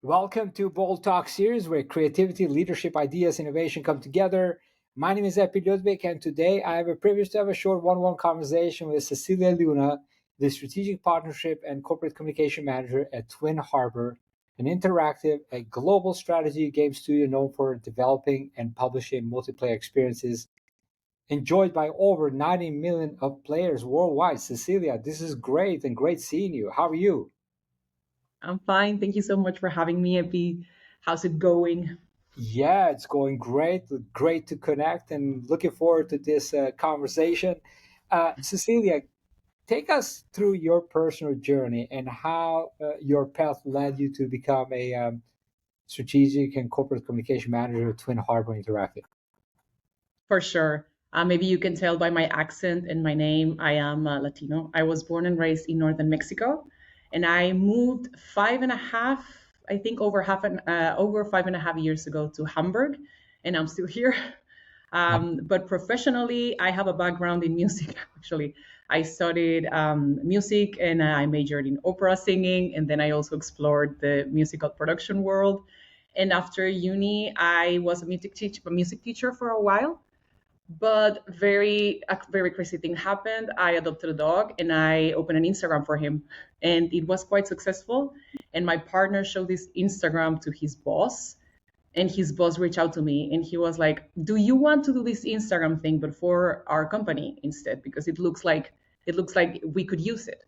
Welcome to Bold Talk series where creativity, leadership, ideas, innovation come together. My name is Epi Ludvik, and today I have a privilege to have a short one-on-one conversation with Cecilia Luna, the Strategic Partnership and Corporate Communication Manager at Twin Harbour, an interactive, a global strategy game studio known for developing and publishing multiplayer experiences enjoyed by over 90 million of players worldwide. Cecilia, this is great and great seeing you. How are you? I'm fine. Thank you so much for having me, Epi. How's it going? Yeah, it's going great. Great to connect and looking forward to this conversation. Cecilia, take us through your personal journey and how your path led you to become a strategic and corporate communication manager at Twin Harbour Interactive. For sure. Maybe you can tell by my accent and my name, I am Latino. I was born and raised in northern Mexico, and I moved five and a half, I think over 5.5 years ago to Hamburg, and I'm still here. But professionally, I have a background in music. Actually, I studied music and I majored in opera singing, and then I also explored the musical production world. And after uni, I was a music teacher for a while. But a very crazy thing happened. I adopted a dog and I opened an Instagram for him, and it was quite successful. And my partner showed this Instagram to his boss, and his boss reached out to me and he was like, do you want to do this Instagram thing but for our company instead, because it looks like we could use it.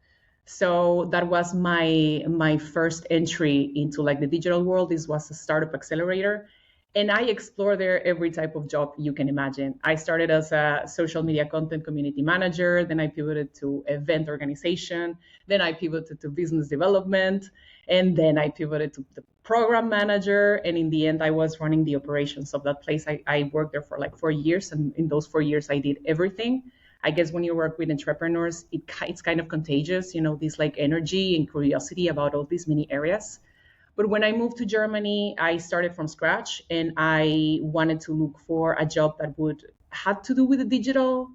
So that was my first entry into like the digital world. This was a startup accelerator, and I explored there every type of job you can imagine. I started as a social media content community manager, then I pivoted to event organization, then I pivoted to business development, and then I pivoted to the program manager. And in the end, I was running the operations of that place. I worked there for like 4 years, and in those 4 years, I did everything. I guess when you work with entrepreneurs, it's kind of contagious, this like energy and curiosity about all these many areas. But when I moved to Germany, I started from scratch and I wanted to look for a job that would had to do with the digital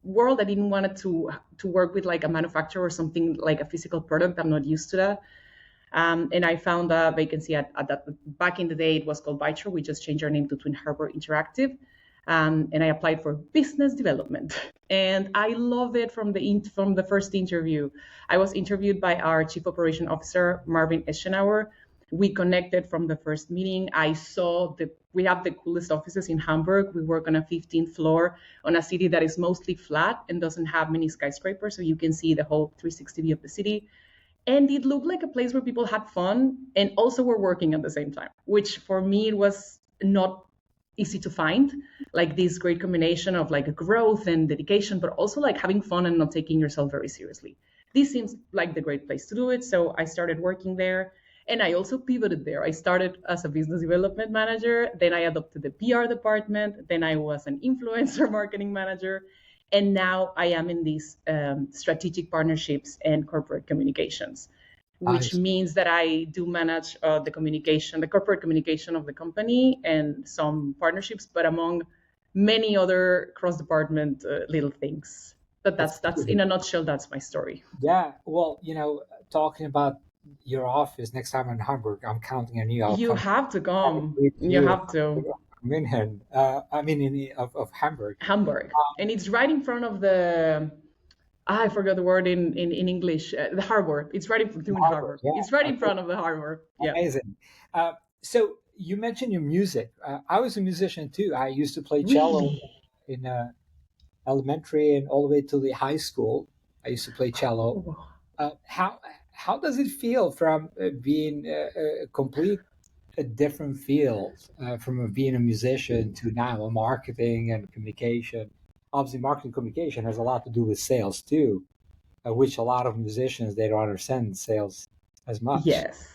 world. I didn't want it to work with like a manufacturer or something like a physical product. I'm not used to that. And I found a vacancy at that. Back in the day, it was called Vitro. We just changed our name to Twin Harbour Interactive. And I applied for business development, and I loved it from the first interview. I was interviewed by our chief operation officer, Marvin Eschenauer. We connected from the first meeting. I saw that we have the coolest offices in Hamburg. We work on a 15th floor on a city that is mostly flat and doesn't have many skyscrapers, so you can see the whole 360 view of the city. And it looked like a place where people had fun and also were working at the same time, which for me it was not easy to find, like this great combination of like growth and dedication, but also like having fun and not taking yourself very seriously. This seems like the great place to do it. So I started working there, and I also pivoted there. I started as a business development manager, then I adopted the PR department, then I was an influencer marketing manager, and now I am in these strategic partnerships and corporate communications, which means that I do manage the corporate communication of the company and some partnerships, but among many other cross-department little things. But that's in a nutshell, that's my story. Yeah, well, talking about your office next time in Hamburg, I'm counting on you. I'll You come have to come. with You you have to. München. I mean, of Hamburg. Hamburg. And it's right in front of I forgot the word in English. The harbor. It's right in front of the harbor. Yeah. It's right in front of the harbor. Yeah. Amazing. So you mentioned your music. I was a musician too. I used to play cello in elementary and all the way to the high school. I used to play cello. How does it feel from being a complete a different field from being a musician to now marketing and communication? Obviously, marketing communication has a lot to do with sales too, which a lot of musicians they don't understand sales as much. Yes.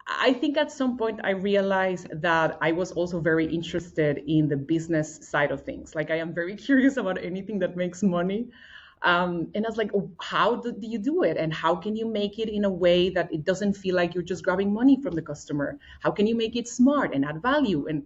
I think at some point I realized that I was also very interested in the business side of things. Like I am very curious about anything that makes money. And I was like, oh, how do you do it? And how can you make it in a way that it doesn't feel like you're just grabbing money from the customer? How can you make it smart and add value? And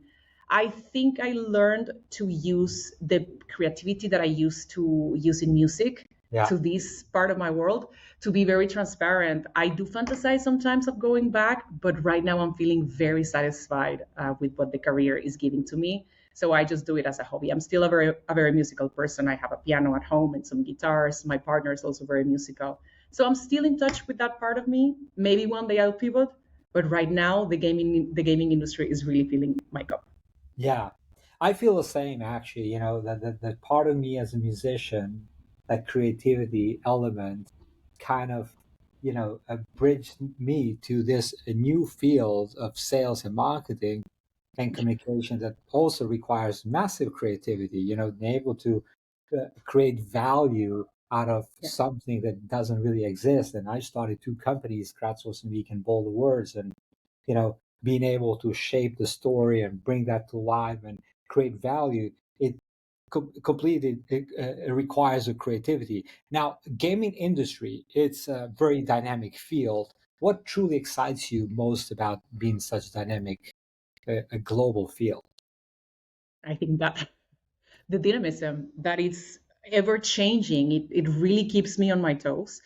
I think I learned to use the creativity that I used to use in music Yeah. to this part of my world. To be very transparent, I do fantasize sometimes of going back, but right now I'm feeling very satisfied with what the career is giving to me. So I just do it as a hobby. I'm still a very musical person. I have a piano at home and some guitars. My partner is also very musical. So I'm still in touch with that part of me. Maybe one day I'll pivot, but right now the gaming industry is really filling my cup. Yeah, I feel the same actually. That part of me as a musician, that creativity element, kind of, bridged me to this new field of sales and marketing and communication that also requires massive creativity. Being able to create value out of Yeah. something that doesn't really exist. And I started two companies, Kratzos and Week and Bolder Words, and being able to shape the story and bring that to life and create value, it completely it requires a creativity. Now, gaming industry, it's a very dynamic field. What truly excites you most about being such dynamic, a global field? I think that the dynamism that it's ever changing, it really keeps me on my toes.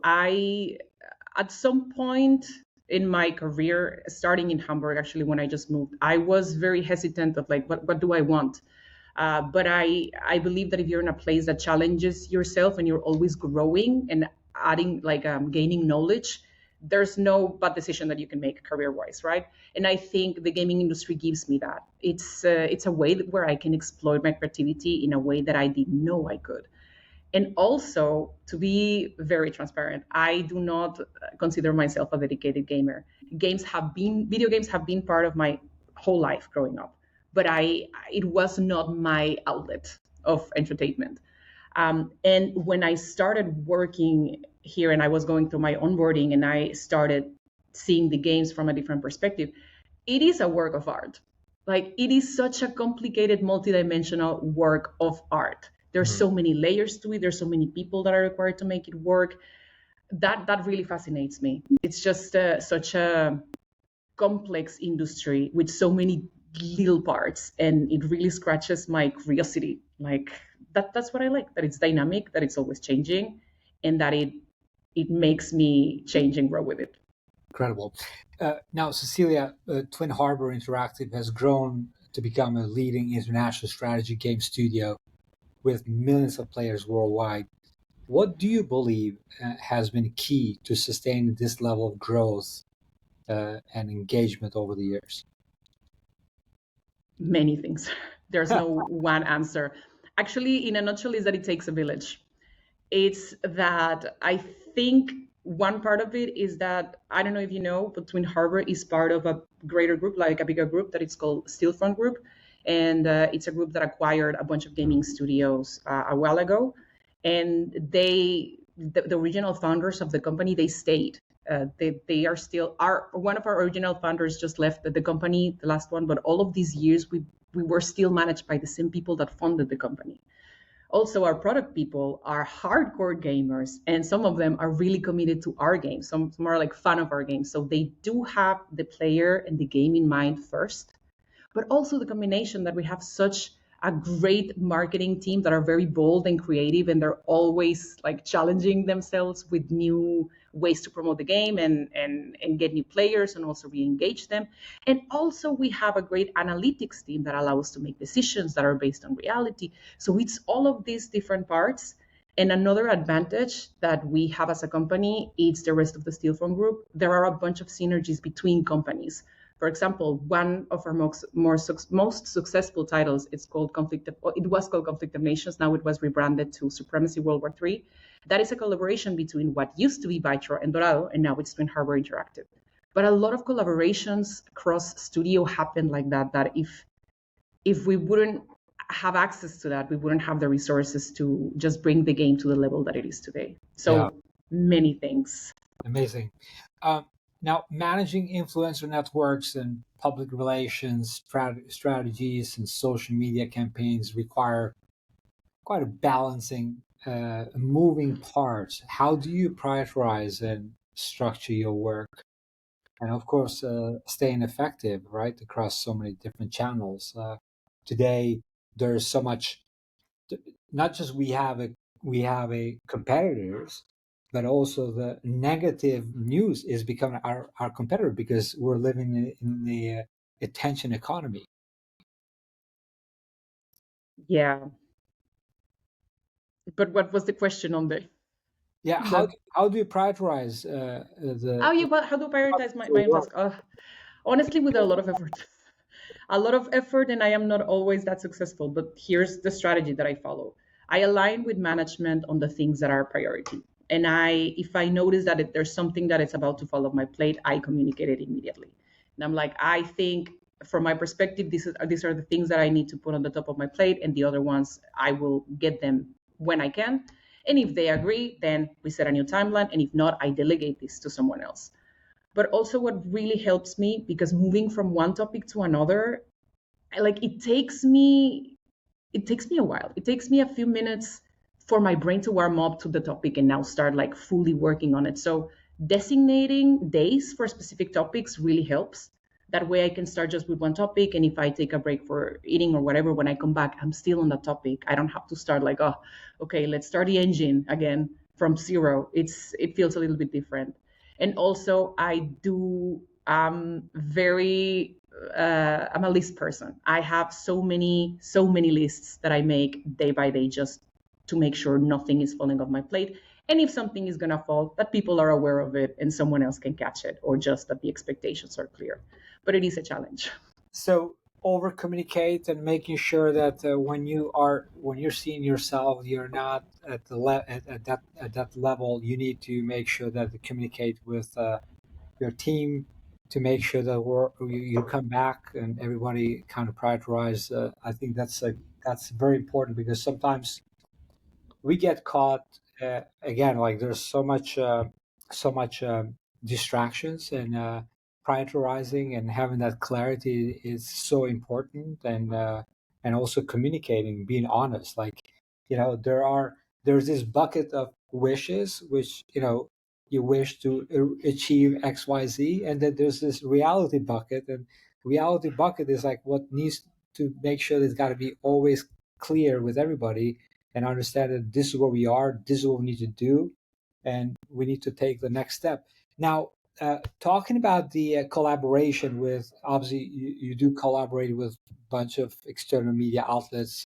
I, at some point in my career, starting in Hamburg, actually, when I just moved, I was very hesitant of like, what do I want? But I believe that if you're in a place that challenges yourself and you're always growing and adding like gaining knowledge, there's no bad decision that you can make career wise, right? And I think the gaming industry gives me that. It's a way where I can exploit my creativity in a way that I didn't know I could. And also, to be very transparent, I do not consider myself a dedicated gamer. Video games have been part of my whole life growing up, but it was not my outlet of entertainment. And when I started working here and I was going through my onboarding and I started seeing the games from a different perspective, it is a work of art. Like it is such a complicated, multidimensional work of art. There's Mm. so many layers to it. There's so many people that are required to make it work. That really fascinates me. It's just such a complex industry with so many little parts, and it really scratches my curiosity. Like that's what I like. That it's dynamic, that it's always changing, and that it makes me change and grow with it. Incredible. Now, Cecilia, Twin Harbour Interactive has grown to become a leading international strategy game studio with millions of players worldwide. What do you believe has been key to sustain this level of growth and engagement over the years? Many things. There's no one answer. Actually, in a nutshell, is that it takes a village. It's that I think one part of it is that I don't know if you know, but Twin Harbor is part of a greater group, like a bigger group that it's called Steelfront Group, and it's a group that acquired a bunch of gaming studios a while ago, and the original founders of the company, they stayed. They are still our one of our original founders just left the company, the last one, but all of these years we were still managed by the same people that funded the company. Also, our product people are hardcore gamers, and some of them are really committed to our games. Some are like fan of our games, so they do have the player and the game in mind first, but also the combination that we have such a great marketing team that are very bold and creative, and they're always like challenging themselves with new ways to promote the game and get new players and also re-engage them. And also we have a great analytics team that allow us to make decisions that are based on reality. So it's all of these different parts. And another advantage that we have as a company is the rest of the Steelphone group. There are a bunch of synergies between companies. For example, one of our most successful titles, it was called Conflict of Nations. Now it was rebranded to Supremacy World War III. That is a collaboration between what used to be Vitro and Dorado, and now it's Twin Harbour Interactive. But a lot of collaborations across studio happen like that. That if we wouldn't have access to that, we wouldn't have the resources to just bring the game to the level that it is today. Yeah, So many things. amazing. Um, Now, managing influencer networks and public relations strategies and social media campaigns require quite a balancing, moving parts. How do you prioritize and structure your work? And of course, staying effective, right, across so many different channels. Today, there's so much, not just we have a we have a competitors, but also the negative news is becoming our competitor because we're living in the attention economy. Yeah. But what was the question on Yeah, the how do you prioritize oh the yeah, but how to prioritize my your own work? task? Honestly, with a lot of effort. A lot of effort, and I am not always that successful. But here's the strategy that I follow. I align with management on the things that are priority. And if I notice that there's something that is about to fall off my plate, I communicate it immediately. And I'm like, I think from my perspective, these are the things that I need to put on the top of my plate, and the other ones I will get them when I can. And if they agree, then we set a new timeline. And if not, I delegate this to someone else. But also what really helps me, because moving from one topic to another, like it takes me a while. It takes me a few minutes for my brain to warm up to the topic and now start like fully working on it. So designating days for specific topics really helps. That way I can start just with one topic, and if I take a break for eating or whatever, when I come back, I'm still on that topic. I don't have to start like, oh, okay, let's start the engine again from zero. It feels a little bit different. And also I do very I'm a list person. I have so many lists that I make day by day just to make sure nothing is falling off my plate. And if something is gonna fall, that people are aware of it and someone else can catch it, or just that the expectations are clear. But it is a challenge. So over communicate and making sure that when you're seeing yourself, you're not at at that level. You need to make sure that you communicate with your team to make sure that you come back and everybody kind of prioritize. I think that's very important because sometimes we get caught again, like there's so much distractions, and prioritizing and having that clarity is so important, and also communicating, being honest, like there's this bucket of wishes which you wish to achieve XYZ, and then there's this reality bucket, and reality bucket is like what needs to make sure that it's got to be always clear with everybody and understand that this is where we are, this is what we need to do, and we need to take the next step. Now, talking about the collaboration with, obviously, you do collaborate with a bunch of external media outlets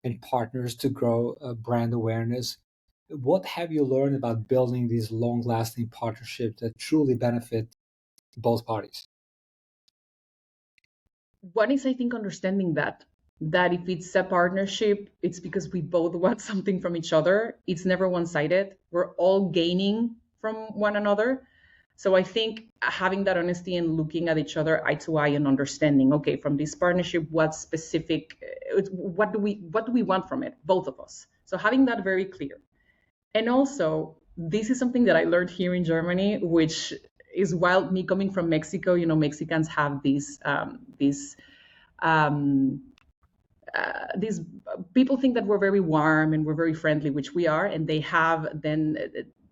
and partners to grow brand awareness. What have you learned about building these long lasting partnerships that truly benefit both parties? One is, I think, understanding that if it's a partnership, it's because we both want something from each other. It's never one-sided. We're all gaining from one another. So I think having that honesty and looking at each other eye to eye and understanding, okay, from this partnership, what do we want from it, both of us. So having that very clear. And also, this is something that I learned here in Germany, which is wild. Me coming from Mexico, Mexicans have um, these people think that we're very warm and we're very friendly, which we are, and they have then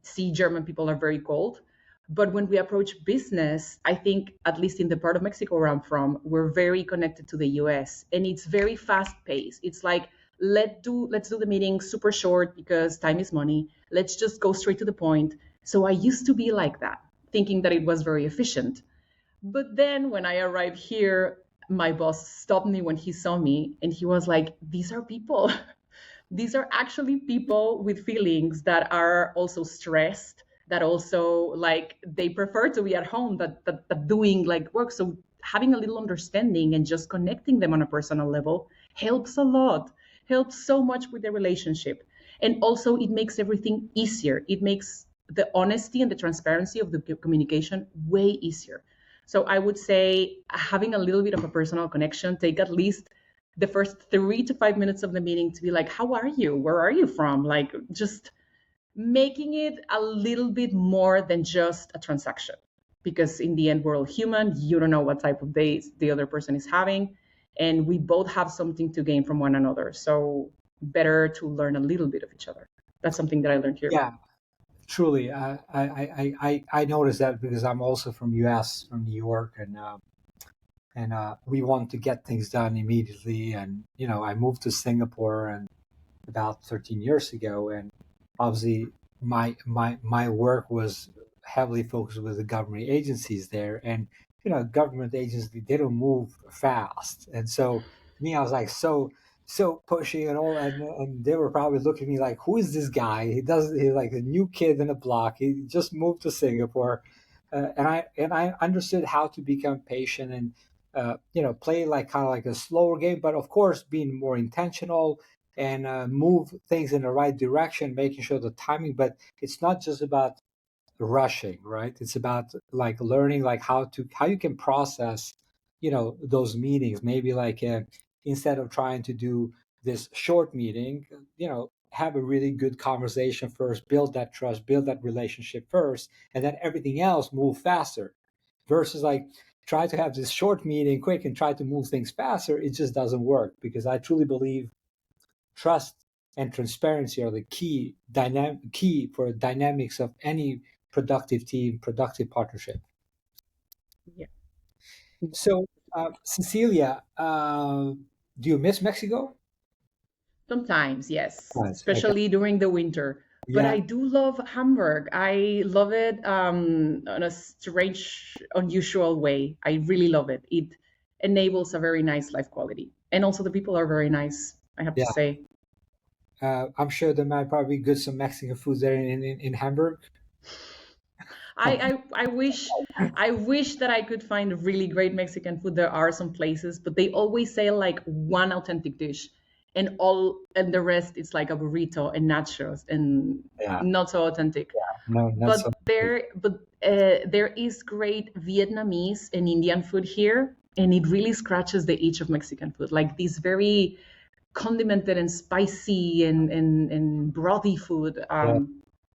see German people are very cold. But when we approach business, I think, at least in the part of Mexico where I'm from, we're very connected to the US, and it's very fast paced. It's like, let's do the meeting super short because time is money. Let's just go straight to the point. So I used to be like that, thinking that it was very efficient. But then when I arrived here, my boss stopped me when he saw me, and he was like, these are people. These are actually people with feelings that are also stressed, that also like they prefer to be at home, that doing like work. So having a little understanding and just connecting them on a personal level helps a lot, helps so much with the relationship. And also it makes everything easier. It makes the honesty and the transparency of the communication way easier. So I would say having a little bit of a personal connection, take at least the first 3 to 5 minutes of the meeting to be like, how are you? Where are you from? Like, just making it a little bit more than just a transaction. Because in the end, we're all human. You don't know what type of days the other person is having. And we both have something to gain from one another. So better to learn a little bit of each other. That's something that I learned here. Yeah, truly. I noticed that because I'm also from US, from New York, and we want to get things done immediately. And I moved to Singapore, and about 13 years ago, and obviously my work was heavily focused with the government agencies there, and government agencies, they don't move fast, and so me, I was like so pushy and all, and they were probably looking at me like, who is this guy? He's like a new kid in a block. He just moved to Singapore, and I understood how to become patient and play like kind of like a slower game, but of course being more intentional and move things in the right direction, making sure the timing. But it's not just about rushing, right? It's about like learning like how you can process those meetings, maybe like instead of trying to do this short meeting, have a really good conversation first, build that trust, build that relationship first, and then everything else move faster, versus like try to have this short meeting quick and try to move things faster. It just doesn't work, because I truly believe trust and transparency are the key for dynamics of any productive team, productive partnership. Yeah. So, Cecilia, do you miss Mexico? Sometimes, yes, Right. Okay. especially during the winter. But Yeah. I do love Hamburg. I love it in a strange, unusual way. I really love it. It enables a very nice life quality. And also, the people are very nice, I have to Yeah. say. I'm sure there might probably be good some Mexican food there in Hamburg. I wish that I could find really great Mexican food. There are some places, but they always say like one authentic dish, and the rest it's like a burrito and nachos and Yeah. not so authentic. No, not so. But there is great Vietnamese and Indian food here, and it really scratches the itch of Mexican food. Like these very condimented and spicy and brothy food. Yeah.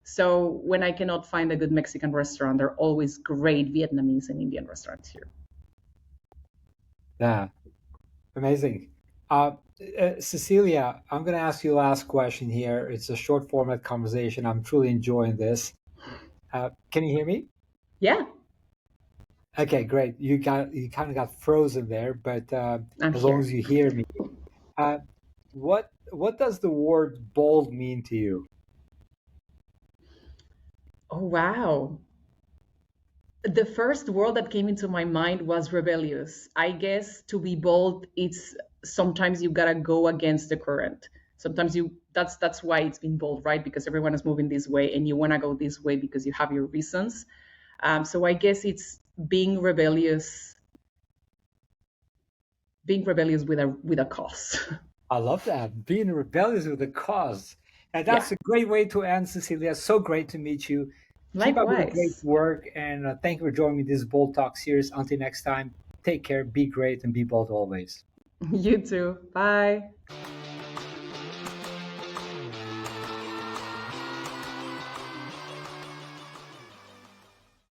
So when I cannot find a good Mexican restaurant, there are always great Vietnamese and Indian restaurants here. Yeah. Amazing. Cecilia, I'm going to ask you last question here. It's a short format conversation. I'm truly enjoying this. Can you hear me? Yeah, Okay, great. You kind of got frozen there, but I'm as long here. as you hear me, uh, what does the word bold mean to you? Oh, wow. The first word that came into my mind was rebellious. I guess to be bold, it's sometimes you gotta go against the current. Sometimes that's why it's been bold, right? Because everyone is moving this way and you wanna go this way because you have your reasons. So I guess it's being rebellious with a cause. I love that. Being rebellious with a cause. And Yeah. that's a great way to end, Cecilia. So great to meet you. Keep up with the great Likewise. work, and thank you for joining me this Bold Talk series. Until next time, take care, be great, and be bold always. You too. Bye.